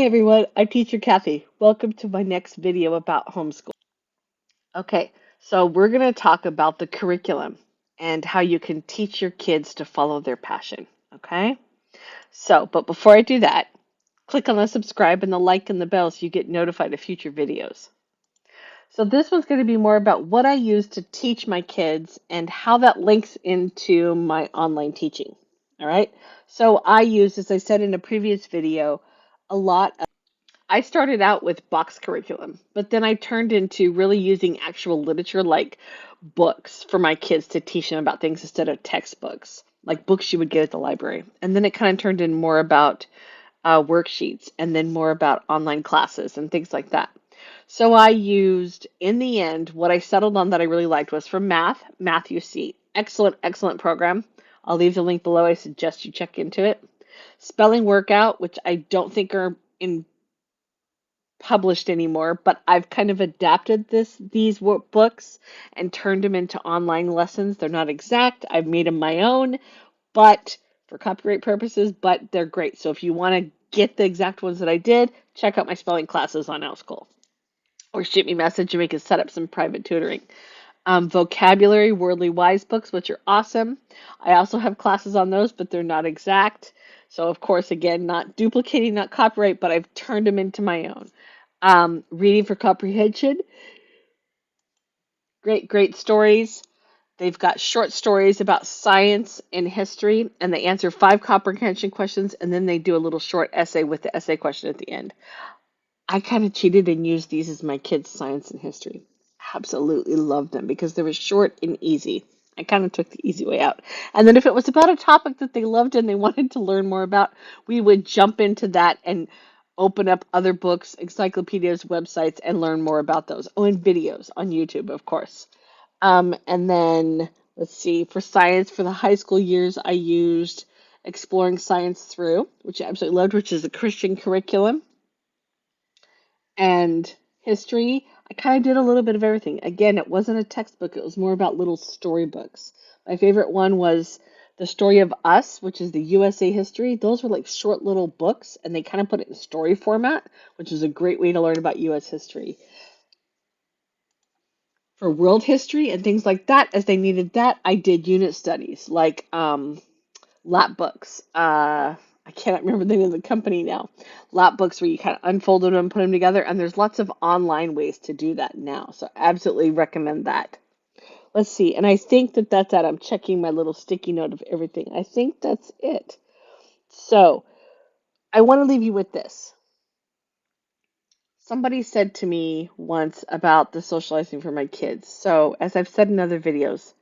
everyone, I'm Teacher Kathy. Welcome to my next video about homeschool. Okay, so we're going to talk about the curriculum and how you can teach your kids to follow their passion. Okay, but before I do that, click on the subscribe and the like and the bell so you get notified of future videos. So this one's going to be more about what I use to teach my kids and how that links into my online teaching. All right, so I use, as I said in a previous video, a lot. I started out with box curriculum, but then I turned into really using actual literature like books for my kids to teach them about things instead of textbooks, like books you would get at the library. And then it kind of turned in more about worksheets and then more about online classes and things like that. So I used, in the end, what I settled on that I really liked was for math, Math You See. Excellent, excellent program. I'll leave the link below. I suggest you check into it. Spelling Workout, which I don't think are in published anymore, but I've kind of adapted these books and turned them into online lessons. They're not exact. I've made them my own, but for copyright purposes, but they're great. So if you want to get the exact ones that I did, check out my spelling classes on Outschool. Or shoot me a message and we can set up some private tutoring. Vocabulary, Worldly Wise books, which are awesome. I also have classes on those, but they're not exact. So, of course, again, not duplicating, not copyright, but I've turned them into my own. Reading for Comprehension. Great, great stories. They've got short stories about science and history, and they answer 5 comprehension questions, and then they do a little short essay with the essay question at the end. I kind of cheated and used these as my kids' science and history. Absolutely loved them because they were short and easy. I kind of took the easy way out. And then if it was about a topic that they loved and they wanted to learn more about, we would jump into that and open up other books, encyclopedias, websites, and learn more about those. Oh, and videos on YouTube, of course. And then, let's see, for science, for the high school years, I used Exploring Science Through, which I absolutely loved, which is a Christian curriculum. And history, I kind of did a little bit of everything. Again, it wasn't a textbook, it was more about little storybooks. My favorite one was The Story of Us, which is the USA history. Those were like short little books, and they kind of put it in story format, which is a great way to learn about US history. For world history and things like that, as they needed that, I did unit studies, like lap books. I cannot remember the name of the company now. Lap books where you kind of unfolded them and put them together, and there's lots of online ways to do that now. So absolutely recommend that. Let's see, and I think that's it. I'm checking my little sticky note of everything. I think that's it. So I want to leave you with this. Somebody said to me once about the socializing for my kids. So as I've said in other videos,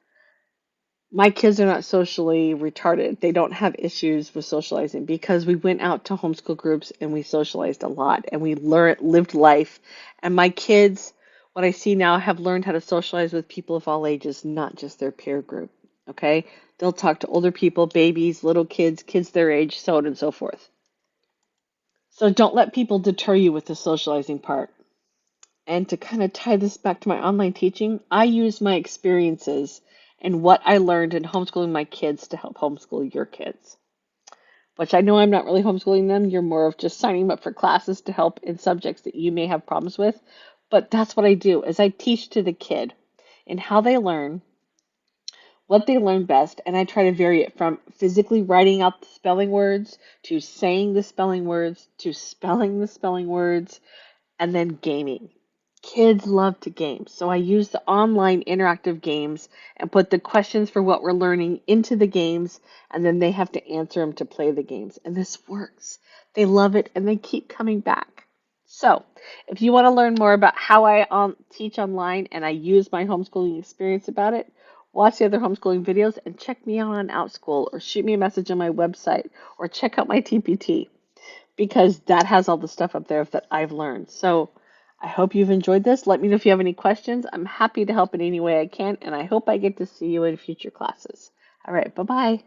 my kids are not socially retarded. They don't have issues with socializing because we went out to homeschool groups and we socialized a lot and we lived life. And my kids, what I see now, have learned how to socialize with people of all ages, not just their peer group. Okay? They'll talk to older people, babies, little kids, kids their age, so on and so forth. So don't let people deter you with the socializing part. And to kind of tie this back to my online teaching, I use my experiences and what I learned in homeschooling my kids to help homeschool your kids. Which I know I'm not really homeschooling them. You're more of just signing them up for classes to help in subjects that you may have problems with. But that's what I do, is I teach to the kid in how they learn, what they learn best, and I try to vary it from physically writing out the spelling words to saying the spelling words to spelling the spelling words and then gaming. Kids love to game, so I use the online interactive games and put the questions for what we're learning into the games, and then they have to answer them to play the games. And this works. They love it, and they keep coming back. So, if you want to learn more about how I teach online and I use my homeschooling experience about it, watch the other homeschooling videos and check me out on Outschool or shoot me a message on my website or check out my TPT because that has all the stuff up there that I've learned. So, I hope you've enjoyed this. Let me know if you have any questions. I'm happy to help in any way I can, and I hope I get to see you in future classes. All right, bye-bye.